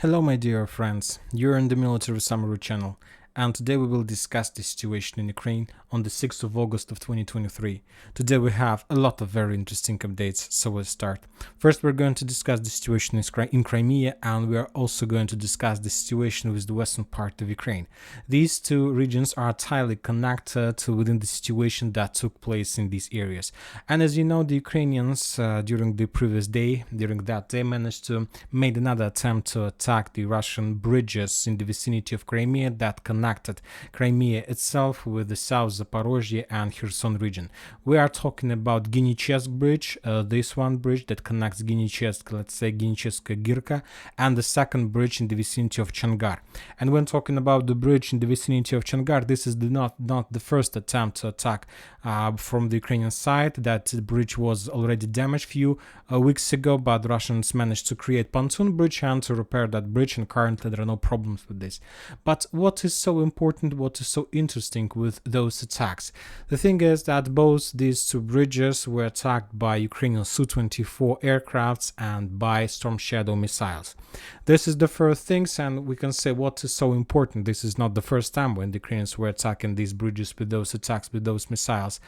Hello my dear friends, you're in the Military Summary channel, and today we will discuss the situation in Ukraine on the 6th of August of 2023. Today we have a lot of very interesting updates, so we'll start. First we're going to discuss the situation in Crimea, and we are also going to discuss the situation with the western part of Ukraine. These two regions are tightly connected within the situation that took place in these areas. And as you know, the Ukrainians during that day managed to make another attempt to attack the Russian bridges in the vicinity of Crimea that connected Crimea itself with the South Zaporozhye and Kherson region. We are talking about Genichesk bridge, this one bridge that connects Genichesk, let's say Genichesk Girka, and the second bridge in the vicinity of Changar. And when talking about the bridge in the vicinity of Changar, this is not the first attempt to attack from the Ukrainian side. That bridge was already damaged a few weeks ago, but the Russians managed to create pontoon bridge and to repair that bridge, and currently there are no problems with this. But what is so important, what is so interesting with those attacks? The thing is that both these two bridges were attacked by Ukrainian Su-24 aircrafts and by Storm Shadow missiles. This is the first things, and we can say what is so important. This is not the first time when the Ukrainians were attacking these bridges with those attacks, with those missiles.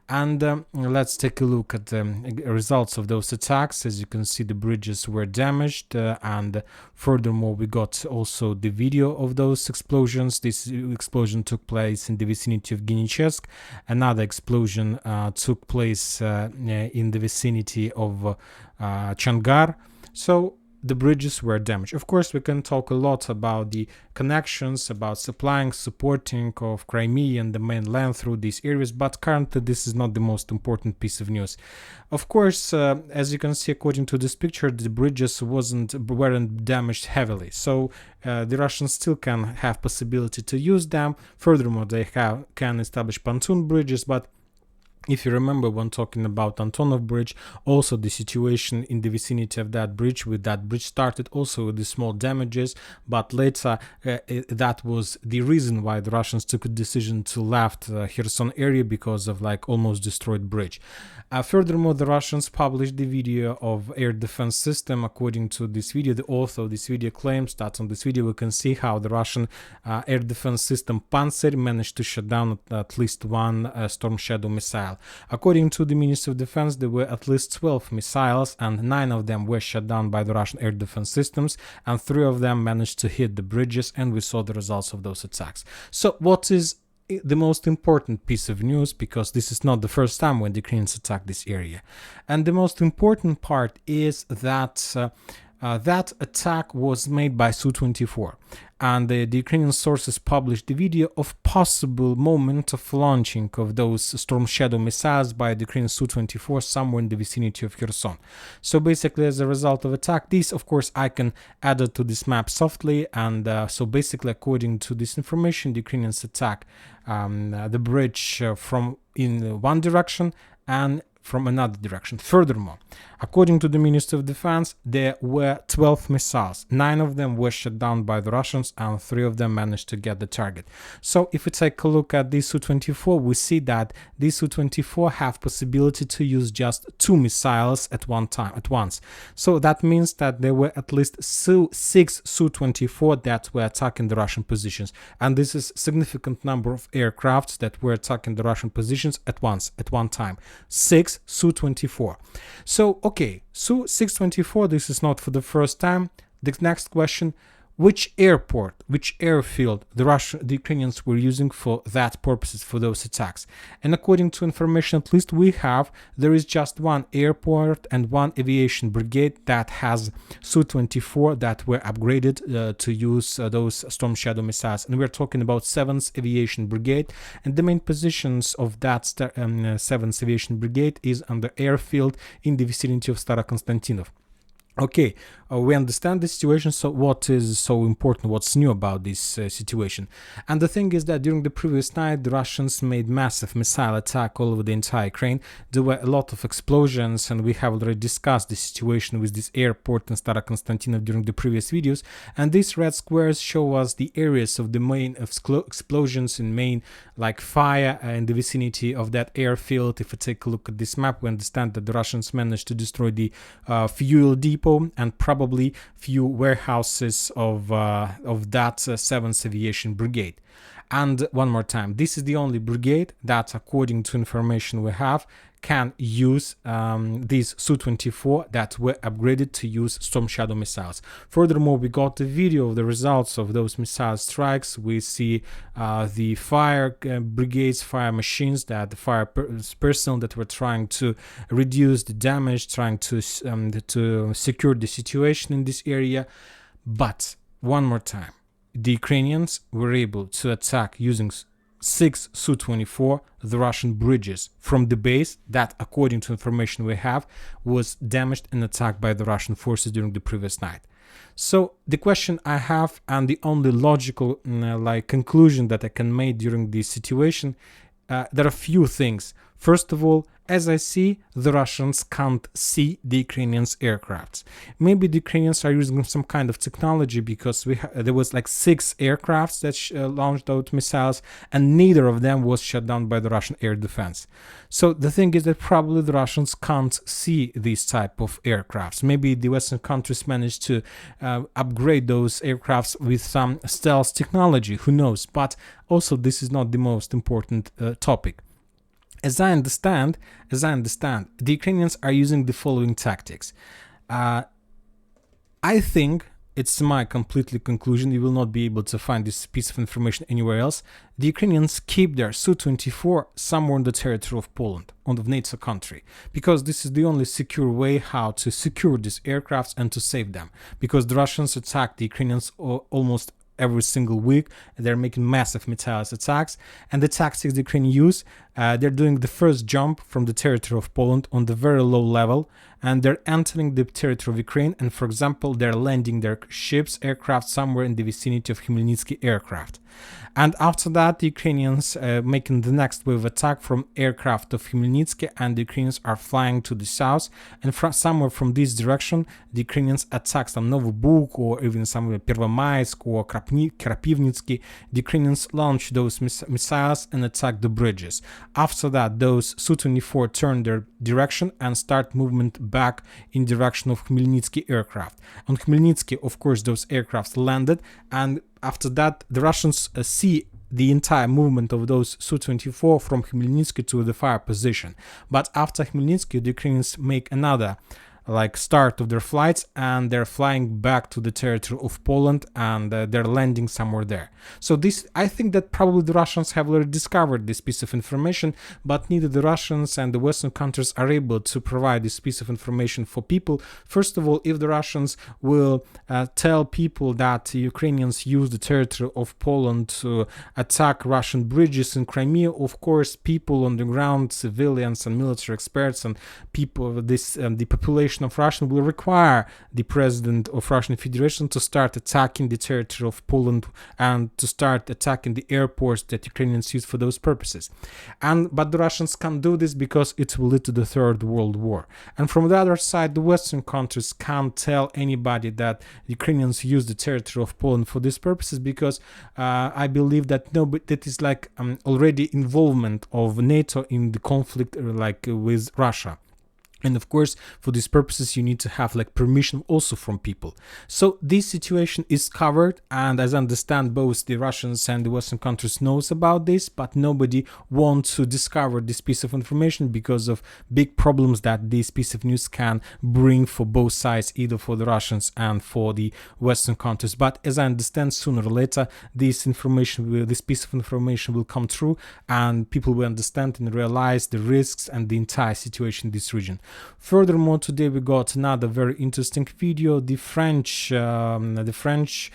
And let's take a look at the results of those attacks. As you can see, the bridges were damaged, and furthermore, we got also the video of those explosions. This explosion took place in the vicinity of Genichesk. Another explosion took place in the vicinity of Changar. So the bridges were damaged. Of course, we can talk a lot about the connections, about supplying, supporting of Crimea and the mainland through these areas, but currently this is not the most important piece of news. Of course, as you can see, according to this picture, the bridges weren't damaged heavily, so the Russians still can have possibility to use them. Furthermore, they can establish pontoon bridges, but if you remember, when talking about Antonov Bridge, also the situation in the vicinity of that bridge started also with the small damages, but later that was the reason why the Russians took a decision to left Kherson area, because of like almost destroyed bridge. Furthermore, the Russians published the video of air defense system. According to this video, the author of this video claims that on this video we can see how the Russian air defense system Panzer managed to shut down at least one Storm Shadow missile. According to the Ministry of Defense, there were at least 12 missiles, and 9 of them were shut down by the Russian air defense systems, and 3 of them managed to hit the bridges, and we saw the results of those attacks. So what is the most important piece of news, because this is not the first time when the Ukrainians attacked this area? And the most important part is that that attack was made by Su-24, and the Ukrainian sources published the video of possible moment of launching of those Storm Shadow missiles by the Ukrainian Su-24 somewhere in the vicinity of Kherson. So basically, as a result of attack, this of course I can add it to this map softly, and so basically according to this information, the Ukrainians attack the bridge from in one direction and from another direction. Furthermore, according to the Ministry of Defense, there were 12 missiles. 9 of them were shot down by the Russians, and 3 of them managed to get the target. So if we take a look at these Su-24, we see that these Su-24 have possibility to use just 2 missiles at once. So that means that there were at least 6 Su-24 that were attacking the Russian positions, and this is a significant number of aircrafts that were attacking the Russian positions at one time. 6 Su-24. So okay, Su-624, this is not for the first time. The next question: which airport, which airfield the Ukrainians were using for that purposes, for those attacks? And according to information at least we have, there is just one airport and one aviation brigade that has Su-24 that were upgraded to use those Storm Shadow missiles. And we're talking about 7th Aviation Brigade, and the main positions of that 7th Aviation Brigade is on the airfield in the vicinity of Starokonstantinov. Okay, we understand the situation, so what is so important, what's new about this situation? And the thing is that during the previous night, the Russians made massive missile attack all over the entire Ukraine. There were a lot of explosions, and we have already discussed the situation with this airport in Starokonstantinov during the previous videos, and these red squares show us the areas of the main explosions in main like fire in the vicinity of that airfield. If we take a look at this map, we understand that the Russians managed to destroy the fuel depot depot and probably few warehouses of that 7th Aviation Brigade. And one more time, this is the only brigade that, according to information we have, can use these Su-24 that were upgraded to use Storm Shadow missiles. Furthermore, we got a video of the results of those missile strikes. We see the fire brigades, fire machines, that the fire personnel that were trying to reduce the damage, trying to secure the situation in this area. But one more time, the Ukrainians were able to attack using 6 Su-24 the Russian bridges from the base that, according to information we have, was damaged and attacked by the Russian forces during the previous night. So the question I have, and the only logical conclusion that I can make during this situation, there are few things. First of all, as I see, the Russians can't see the Ukrainians' aircrafts. Maybe the Ukrainians are using some kind of technology, because there was like 6 aircrafts that launched out missiles, and neither of them was shut down by the Russian air defense. So the thing is that probably the Russians can't see these type of aircrafts. Maybe the Western countries managed to upgrade those aircrafts with some stealth technology, who knows. But also, this is not the most important topic. As I understand, the Ukrainians are using the following tactics. I think, it's my completely conclusion, you will not be able to find this piece of information anywhere else. The Ukrainians keep their Su-24 somewhere on the territory of Poland, on the NATO country, because this is the only secure way how to secure these aircrafts and to save them. Because the Russians attack the Ukrainians almost every single week. They're making massive missile attacks, and the tactics the Ukrainians use, they're doing the first jump from the territory of Poland on the very low level, and they're entering the territory of Ukraine, and for example, they're landing their ships, aircraft somewhere in the vicinity of Khmelnytsky aircraft. And after that, the Ukrainians making the next wave attack from aircraft of Khmelnytsky, and the Ukrainians are flying to the south, and somewhere from this direction, the Ukrainians attack some Novobuk or even somewhere Pervomaisk or Krapivnitsky. The Ukrainians launch those missiles and attack the bridges. After that, those Su-24 turn their direction and start movement back in direction of Khmelnytsky aircraft. On Khmelnytsky, of course, those aircrafts landed, and after that, the Russians see the entire movement of those Su-24 from Khmelnytsky to the fire position. But after Khmelnytsky, the Ukrainians make another start of their flights, and they're flying back to the territory of Poland, and they're landing somewhere there. So this, I think that probably the Russians have already discovered this piece of information, but neither the Russians and the Western countries are able to provide this piece of information for people. First of all, if the Russians will tell people that the Ukrainians use the territory of Poland to attack Russian bridges in Crimea, of course, people on the ground, civilians and military experts and people, the population of Russia will require the president of Russian Federation to start attacking the territory of Poland and to start attacking the airports that Ukrainians use for those purposes. But the Russians can't do this because it will lead to the Third World War. And from the other side, the Western countries can't tell anybody that Ukrainians use the territory of Poland for these purposes, because I believe that that is already involvement of NATO in the conflict with Russia. And of course, for these purposes, you need to have permission also from people. So this situation is covered, and as I understand, both the Russians and the Western countries knows about this, but nobody wants to discover this piece of information because of big problems that this piece of news can bring for both sides, either for the Russians and for the Western countries. But as I understand, sooner or later, this piece of information will come true, and people will understand and realize the risks and the entire situation in this region. Furthermore, today we got another very interesting video.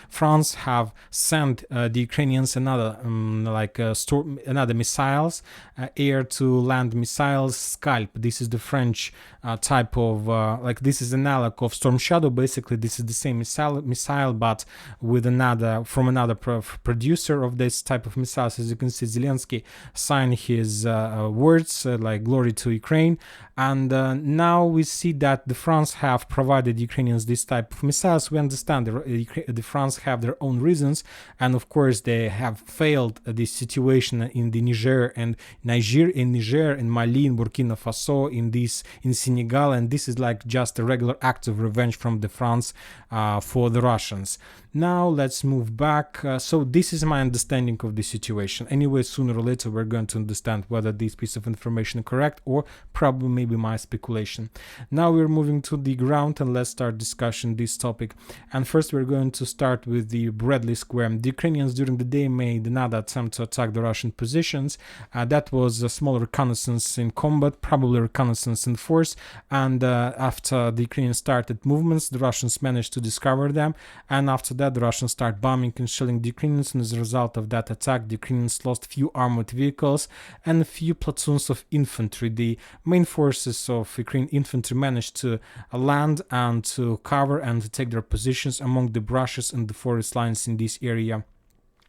France have sent the Ukrainians another missiles, air to land missiles, Scalp. This is the French type of this is analog of Storm Shadow. Basically, this is the same missile, but with from another producer of this type of missiles. As you can see, Zelensky signed his words glory to Ukraine, and Now we see that the France have provided Ukrainians this type of missiles. We understand the France have their own reasons, and of course they have failed this situation in the Niger, in Mali, in Burkina Faso, in Senegal, and this is like just a regular act of revenge from the France for the Russians. Now let's move back. So this is my understanding of the situation. Anyway, sooner or later we're going to understand whether this piece of information is correct or probably maybe my speculation. Now we're moving to the ground and let's start discussing this topic. And first we're going to start with the Bradley Square. The Ukrainians during the day made another attempt to attack the Russian positions. That was a small reconnaissance in combat, probably reconnaissance in force. And after the Ukrainians started movements, the Russians managed to discover them. And after that, the Russians start bombing and shelling the Ukrainians, and as a result of that attack, the Ukrainians lost few armored vehicles and a few platoons of infantry. The main forces of Ukrainian infantry managed to land and to cover and to take their positions among the brushes and the forest lines in this area.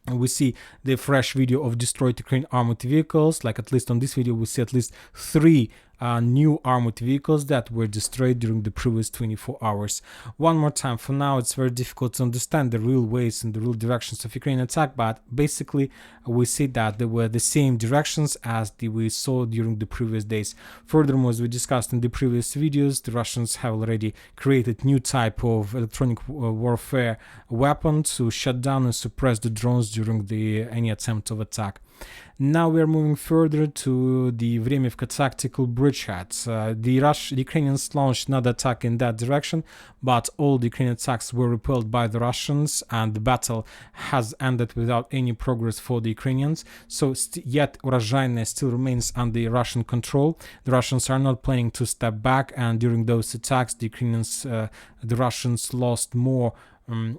We see the fresh video of destroyed Ukrainian armored vehicles. Like at least on this video, we see at least 3 new armored vehicles that were destroyed during the previous 24 hours. One more time, for now it's very difficult to understand the real ways and the real directions of Ukrainian attack, but basically we see that they were the same directions as we saw during the previous days. Furthermore, as we discussed in the previous videos, the Russians have already created new type of electronic warfare weapon to shut down and suppress the drones during any attempt of attack. Now we are moving further to the Vremivka tactical bridgehead. The Ukrainians launched another attack in that direction, but all the Ukrainian attacks were repelled by the Russians, and the battle has ended without any progress for the Ukrainians. So yet Urozhaine still remains under Russian control. The Russians are not planning to step back, and during those attacks, the Russians lost more.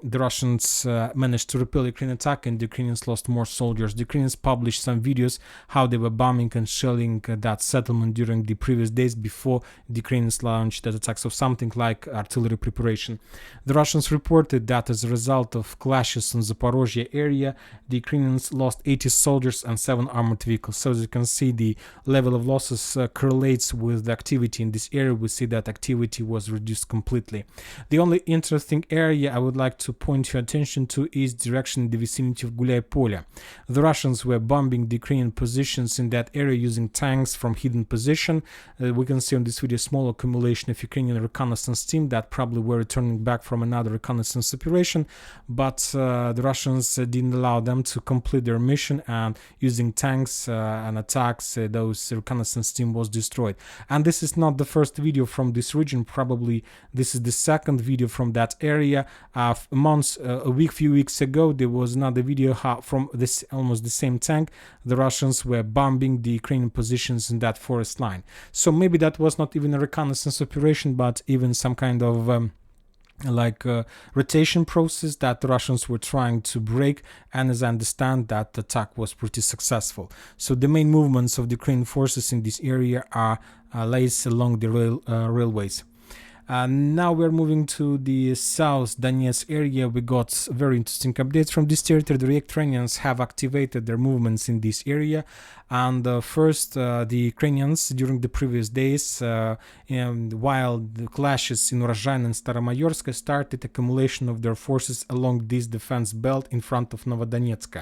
The Russians managed to repel the Ukrainian attack, and the Ukrainians lost more soldiers. The Ukrainians published some videos how they were bombing and shelling that settlement during the previous days before the Ukrainians launched that attack, so something like artillery preparation. The Russians reported that as a result of clashes in Zaporozhye area, the Ukrainians lost 80 soldiers and 7 armored vehicles. So as you can see, the level of losses correlates with the activity in this area. We see that activity was reduced completely. The only interesting area I would like to point your attention to is direction in the vicinity of Gulay Polya. The Russians were bombing the Ukrainian positions in that area using tanks from hidden position. We can see on this video a small accumulation of Ukrainian reconnaissance team that probably were returning back from another reconnaissance operation, but the Russians didn't allow them to complete their mission, and using tanks and attacks, those reconnaissance team was destroyed. And this is not the first video from this region. Probably this is the second video from that area. Few weeks ago, there was another video from this almost the same tank. The Russians were bombing the Ukrainian positions in that forest line. So maybe that was not even a reconnaissance operation, but even some kind of rotation process that the Russians were trying to break, and as I understand, that attack was pretty successful. So the main movements of the Ukrainian forces in this area are lays along the railways. Now we're moving to the South Donetsk area. We got very interesting updates from this territory. The Ukrainians have activated their movements in this area. And first, the Ukrainians during the previous days, while the clashes in Urozhaine and Staromayorsk, started accumulation of their forces along this defense belt in front of Novodonetsk.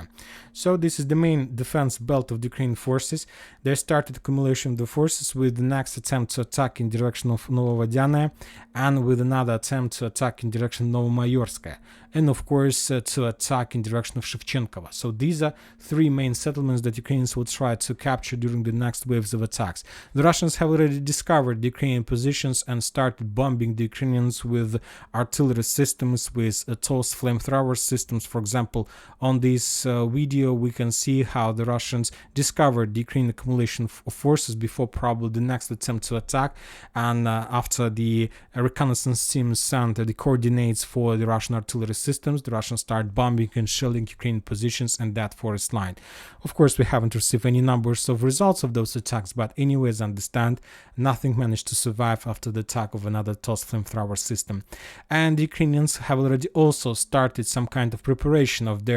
So this is the main defense belt of the Ukrainian forces. They started accumulation of the forces with the next attempt to attack in direction of Novovodyanaya, and with another attempt to attack in direction of Novomayorsk, and of course to attack in direction of Shevchenkova. So these are 3 main settlements that Ukrainians will try to capture during the next waves of attacks. The Russians have already discovered the Ukrainian positions and started bombing the Ukrainians with artillery systems, with TOS flamethrower systems. For example, on this video we can see how the Russians discovered the Ukrainian accumulation of forces before probably the next attempt to attack, and after the reconnaissance team sent the coordinates for the Russian artillery systems, the Russians start bombing and shelling Ukrainian positions and that forest line. Of course, we haven't received any numbers of results of those attacks, but anyways, understand, nothing managed to survive after the attack of another TOS flamethrower system. And the Ukrainians have already also started some kind of preparation of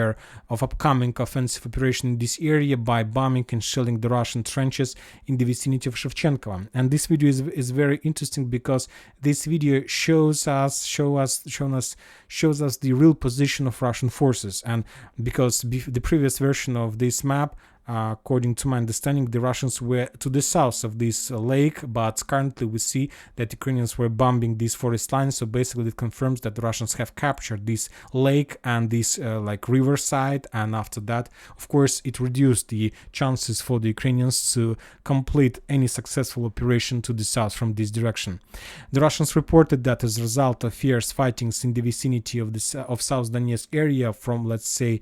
upcoming offensive operation in this area by bombing and shelling the Russian trenches in the vicinity of Shevchenkova. And this video is very interesting because this video shows us the real position of Russian forces. And because the previous version of this map, according to my understanding, the Russians were to the south of this lake, but currently we see that Ukrainians were bombing these forest lines. So basically it confirms that the Russians have captured this lake and this riverside, and after that, of course, it reduced the chances for the Ukrainians to complete any successful operation to the south from this direction. The Russians reported that as a result of fierce fightings in the vicinity of South Donetsk area from, let's say,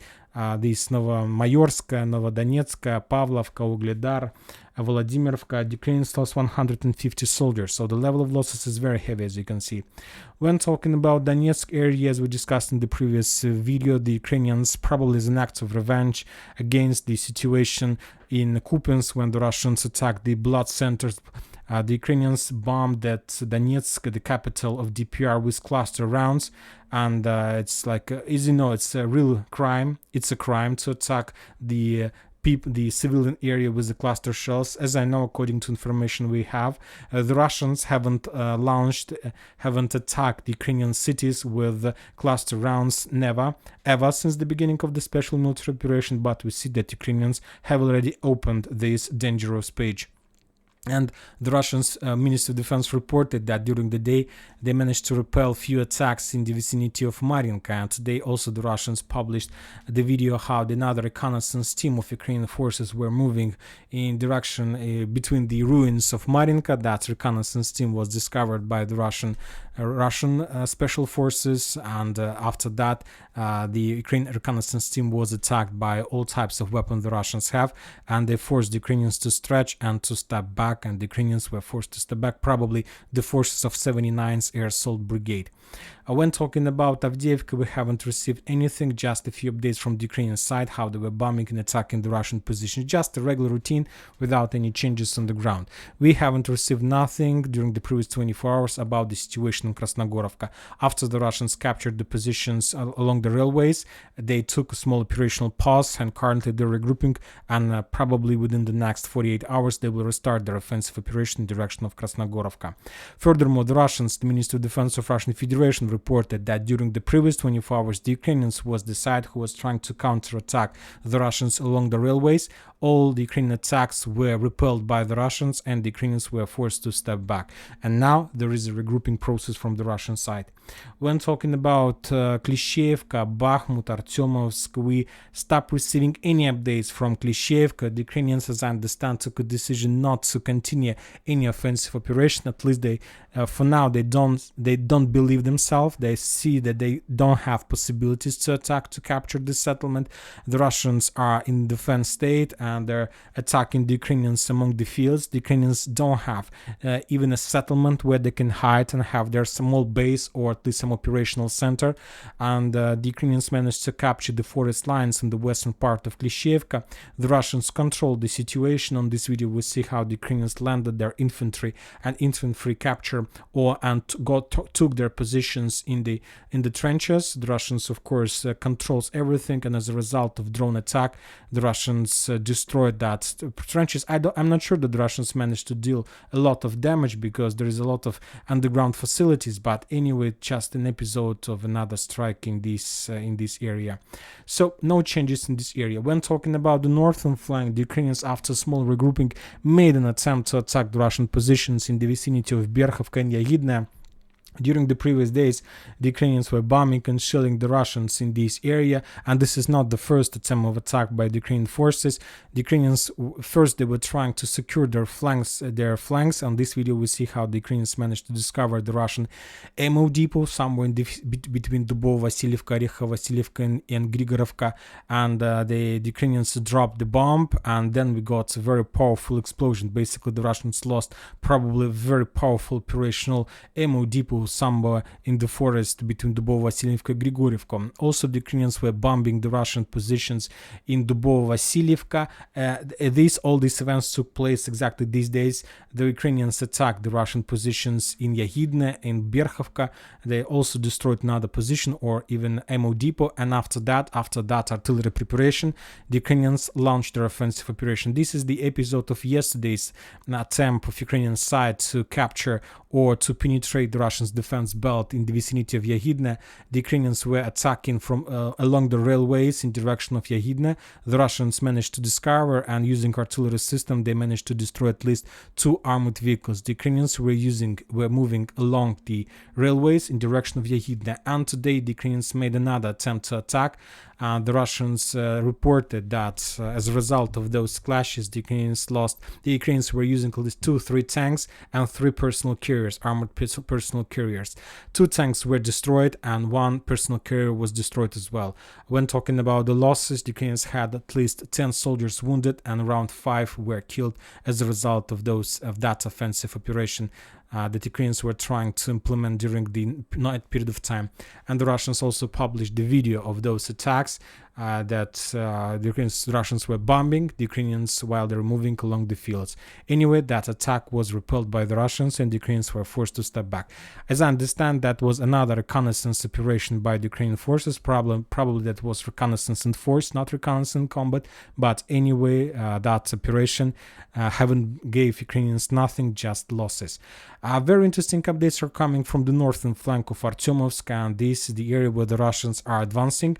this Novomayorska, Novodonetska, Pavlovka, Ugledar, Volodymyrovka, the Ukrainians lost 150 soldiers, so the level of losses is very heavy, as you can see. When talking about Donetsk area, as we discussed in the previous video, the Ukrainians, probably as an act of revenge against the situation in Kupiansk when the Russians attacked the blood centers, the Ukrainians bombed that Donetsk, the capital of DPR, with cluster rounds, and it's like, as you know, it's a real crime. It's a crime to attack the civilian area with the cluster shells. As I know, according to information we have, the Russians haven't attacked the Ukrainian cities with cluster rounds, ever since the beginning of the special military operation, but we see that Ukrainians have already opened this dangerous page. And the Russian Ministry of Defense reported that during the day they managed to repel few attacks in the vicinity of Marinka. And today also the Russians published the video how another reconnaissance team of Ukrainian forces were moving in direction between the ruins of Marinka. That reconnaissance team was discovered by the Russian special forces, and after that the Ukrainian reconnaissance team was attacked by all types of weapons the Russians have, and they forced the Ukrainians to stretch and to step back, and the Ukrainians were forced to step back, probably the forces of 79th Air Assault Brigade. When talking about Avdiivka, we haven't received anything, just a few updates from the Ukrainian side, how they were bombing and attacking the Russian position, just a regular routine without any changes on the ground. We haven't received nothing during the previous 24 hours about the situation in Krasnogorovka. After the Russians captured the positions along the railways, they took a small operational pause, and currently they're regrouping, and probably within the next 48 hours they will restart their offensive operation in the direction of Krasnogorovka. Furthermore, the Ministry of Defense of Russian Federation reported that during the previous 24 hours, the Ukrainians was the side who was trying to counterattack the Russians along the railways. All the Ukrainian attacks were repelled by the Russians, and the Ukrainians were forced to step back. And now there is a regrouping process from the Russian side. When talking about Klishchiivka, Bakhmut, Artyomovsk, we stopped receiving any updates from Klishchiivka. The Ukrainians, as I understand, took a decision not to continue any offensive operation. At least they, for now, they don't believe themselves. They see that they don't have possibilities to attack, to capture this settlement. The Russians are in defense state, and they're attacking the Ukrainians among the fields. The Ukrainians don't have even a settlement where they can hide and have their small base or at least some operational center. And the Ukrainians managed to capture the forest lines in the western part of Klishchiivka. The Russians controlled the situation. On this video we see how the Ukrainians landed their infantry and infantry capture took their positions in the trenches. The Russians, of course, controls everything, and as a result of drone attack, the Russians destroyed that trenches. I'm not sure that the Russians managed to deal a lot of damage because there is a lot of underground facilities, but anyway, just an episode of another strike in this area. So no changes in this area. When talking about the northern flank, the Ukrainians, after small regrouping, made an attempt to attack the Russian positions in the vicinity of Berkhovka and Yagidne. During the previous days, the Ukrainians were bombing and shelling the Russians in this area, and this is not the first attempt of attack by the Ukrainian forces. The Ukrainians, first they were trying to secure their flanks. On this video we see how the Ukrainians managed to discover the Russian ammo depot somewhere between Dubovo, Vasilievka, Orekhovo, Vasilievka and Grigorovka, and the Ukrainians dropped the bomb, and then we got a very powerful explosion. Basically the Russians lost probably a very powerful operational ammo depot somewhere in the forest between Dubovo-Vasilievka and Grigorievka. Also, the Ukrainians were bombing the Russian positions in Dubovo-Vasilievka. All these events took place exactly these days. The Ukrainians attacked the Russian positions in Yahidne, in Berkhovka. They also destroyed another position or even ammo depot, and after that artillery preparation, the Ukrainians launched their offensive operation. This is the episode of yesterday's attempt of Ukrainian side to capture or to penetrate the Russians' defense belt in the vicinity of Yahidne. The Ukrainians were attacking from along the railways in direction of Yahidne. The Russians managed to discover, and using artillery system, they managed to destroy at least 2 armored vehicles. The Ukrainians were moving along the railways in direction of Yahidne, and today the Ukrainians made another attempt to attack. The Russians reported that as a result of those clashes, the Ukrainians were using at least 2-3 tanks and 3 personal carriers, armored personal carriers. 2 tanks were destroyed and 1 personal carrier was destroyed as well. When talking about the losses, the Ukrainians had at least 10 soldiers wounded and around 5 were killed as a result of that offensive operation that Ukrainians were trying to implement during the night period of time. And the Russians also published the video of those attacks that the Russians were bombing the Ukrainians while they were moving along the fields. Anyway, that attack was repelled by the Russians and the Ukrainians were forced to step back. As I understand, that was another reconnaissance operation by the Ukrainian forces. Probably that was reconnaissance in force, not reconnaissance in combat. But anyway, that operation haven't gave Ukrainians nothing, just losses. Very interesting updates are coming from the northern flank of Artyomovsk, and this is the area where the Russians are advancing.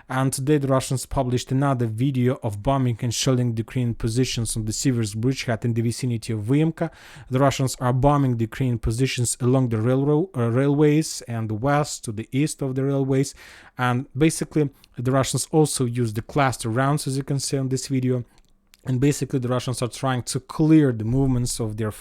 And today the Russians published another video of bombing and shelling the Ukrainian positions on the Sivers bridgehead in the vicinity of Vyemka. The Russians are bombing the Ukrainian positions along the railways and the west to the east of the railways. And basically, the Russians also use the cluster rounds, as you can see on this video. And basically, the Russians are trying to clear the movements of their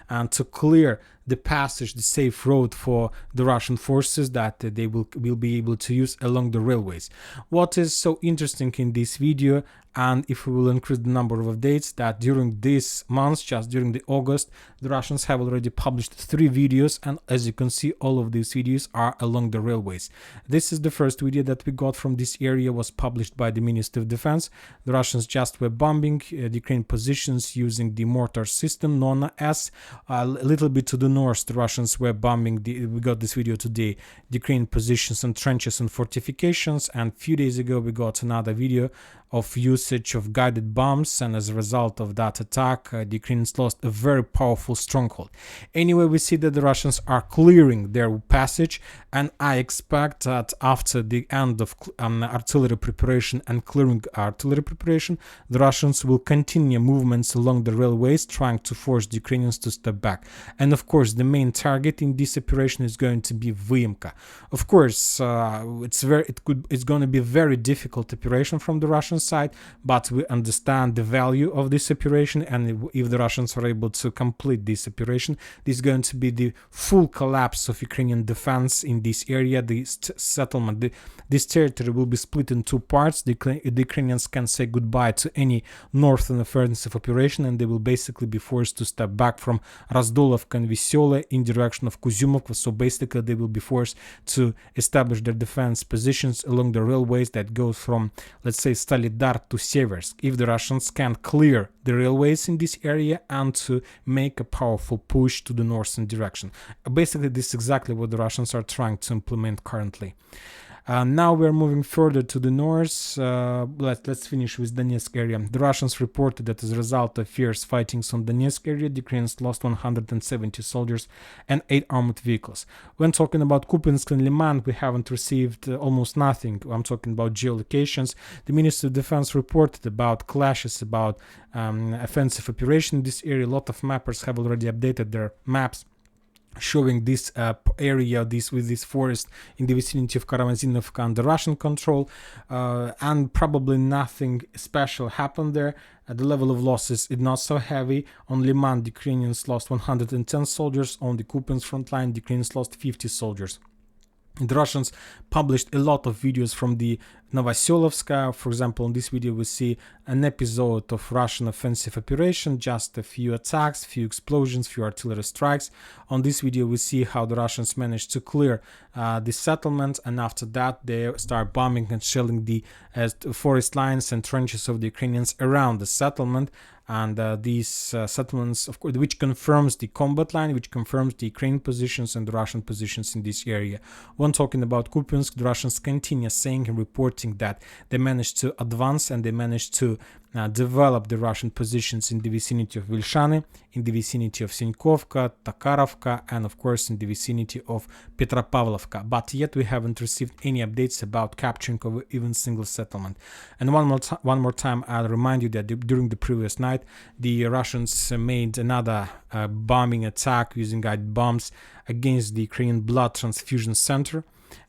and to clear the passage, the safe road for the Russian forces that they will be able to use along the railways. What is so interesting in this video, and if we will increase the number of updates, that during this month, just during the August, the Russians have already published 3 videos, and as you can see, all of these videos are along the railways. This is the first video that we got from this area, was published by the Ministry of Defense. The Russians just were bombing the Ukrainian positions using the mortar system known as. A little bit to the north, the Russians were bombing we got this video today, the Ukrainian positions and trenches and fortifications, and a few days ago we got another video of usage of guided bombs, and as a result of that attack, the Ukrainians lost a very powerful stronghold. Anyway, we see that the Russians are clearing their passage, and I expect that after the end of artillery preparation and clearing artillery preparation, the Russians will continue movements along the railways, trying to force the Ukrainians to step back. And of course, the main target in this operation is going to be Vyemka. Of course, it's going to be a very difficult operation from the Russian side, but we understand the value of this operation, and if the Russians are able to complete this operation, this is going to be the full collapse of Ukrainian defense in this area. This settlement, this territory will be split in 2 parts. The Ukrainians can say goodbye to any northern offensive operation, and they will basically be forced to step back from Razdolovka and Veselye in direction of Kuzyumovka. So basically they will be forced to establish their defense positions along the railways that goes from, let's say, Stolidar to Seversk, if the Russians can clear the railways in this area and to make a powerful push to the northern direction. Basically, this is exactly what the Russians are trying to implement currently. Now we're moving further to the north. Let's finish with Donetsk area. The Russians reported that as a result of fierce fightings on Donetsk area, the Ukrainians lost 170 soldiers and 8 armored vehicles. When talking about Kupiansk and Liman, we haven't received almost nothing. I'm talking about geolocations. The Ministry of Defense reported about clashes, about offensive operation in this area. A lot of mappers have already updated their maps showing this area, with this forest in the vicinity of Karamazinovka under Russian control, and probably nothing special happened there. The level of losses is not so heavy. On Liman, the Ukrainians lost 110 soldiers. On the Kupiansk front line, the Ukrainians lost 50 soldiers. The Russians published a lot of videos from the Novoselovska. For example, in this video we see an episode of Russian offensive operation, just a few attacks, few explosions, few artillery strikes. On this video we see how the Russians managed to clear the settlement, and after that they start bombing and shelling the forest lines and trenches of the Ukrainians around the settlement. And these settlements, of course, which confirms the combat line, which confirms the Ukrainian positions and the Russian positions in this area. When talking about Kupiansk, the Russians continue saying and reporting that they managed to advance and they managed to develop the Russian positions in the vicinity of Vilshany, in the vicinity of Sinkovka, Takarovka, and of course in the vicinity of Petropavlovka. But yet we haven't received any updates about capturing of even single settlement. And one more time, I'll remind you that during the previous night, the Russians made another bombing attack using guided bombs against the Ukrainian blood transfusion center.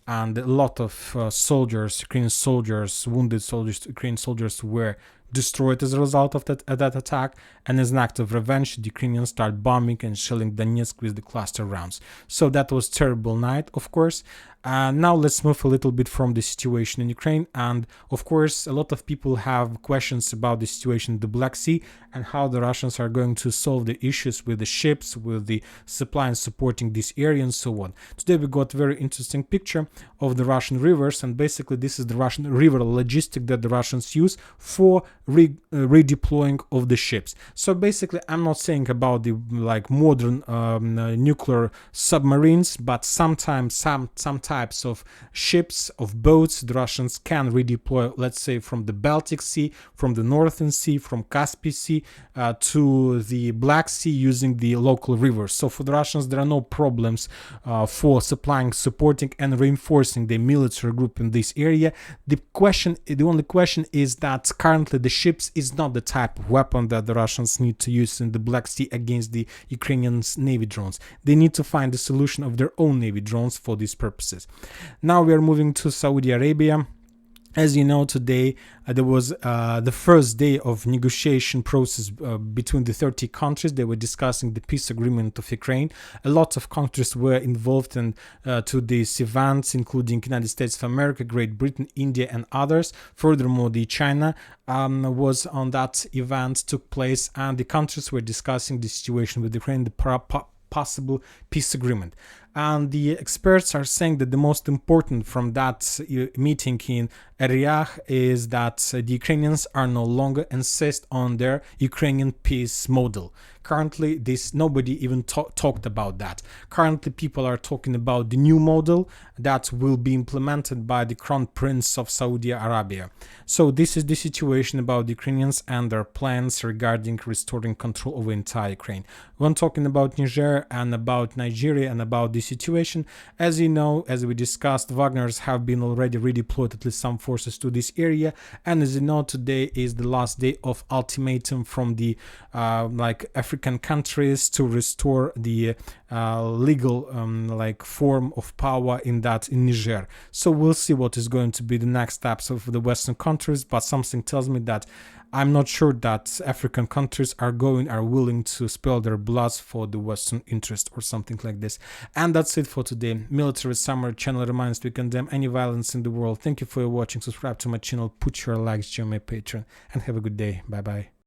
And a lot of Ukrainian soldiers, wounded soldiers, Ukrainian soldiers were destroyed as a result of that attack, and as an act of revenge, the Ukrainians start bombing and shelling Donetsk with the cluster rounds. So that was a terrible night, of course. Now let's move a little bit from the situation in Ukraine, and of course a lot of people have questions about the situation in the Black Sea and how the Russians are going to solve the issues with the ships, with the supply and supporting this area and so on. Today we got a very interesting picture of the Russian rivers, and basically this is the Russian river logistic that the Russians use for redeploying of the ships. So basically I'm not saying about the modern nuclear submarines, but sometimes some types of ships, of boats, the Russians can redeploy, let's say from the Baltic Sea, from the Northern Sea, from Caspian Sea to the Black Sea using the local rivers. So for the Russians there are no problems for supplying, supporting and reinforcing the military group in this area. The only question is that currently the ships is not the type of weapon that the Russians need to use in the Black Sea against the Ukrainian Navy drones. They need to find a solution of their own Navy drones for these purposes. Now we are moving to Saudi Arabia. As you know, today there was the first day of negotiation process between the 30 countries. They were discussing the peace agreement of Ukraine. A lot of countries were involved in to these events, including United States of America, Great Britain, India, and others. Furthermore, the China was on that event, took place, and the countries were discussing the situation with Ukraine, the possible peace agreement. And the experts are saying that the most important from that meeting in Riyadh is that the Ukrainians are no longer insist on their Ukrainian peace model. Currently, nobody even talked about that. Currently, people are talking about the new model that will be implemented by the Crown Prince of Saudi Arabia. So this is the situation about the Ukrainians and their plans regarding restoring control over entire Ukraine. When talking about Niger and about Nigeria and about the situation, as you know, as we discussed, Wagners have been already redeployed at least some forces to this area, and as you know, today is the last day of ultimatum from the African countries to restore the legal form of power in Niger. So we'll see what is going to be the next steps of the Western countries, but something tells me that I'm not sure that African countries are willing to spill their bloods for the Western interest or something like this. And that's it for today. Military Summer channel reminds we condemn any violence in the world. Thank you for watching. Subscribe to my channel, put your likes, join my Patreon, and have a good day. Bye bye.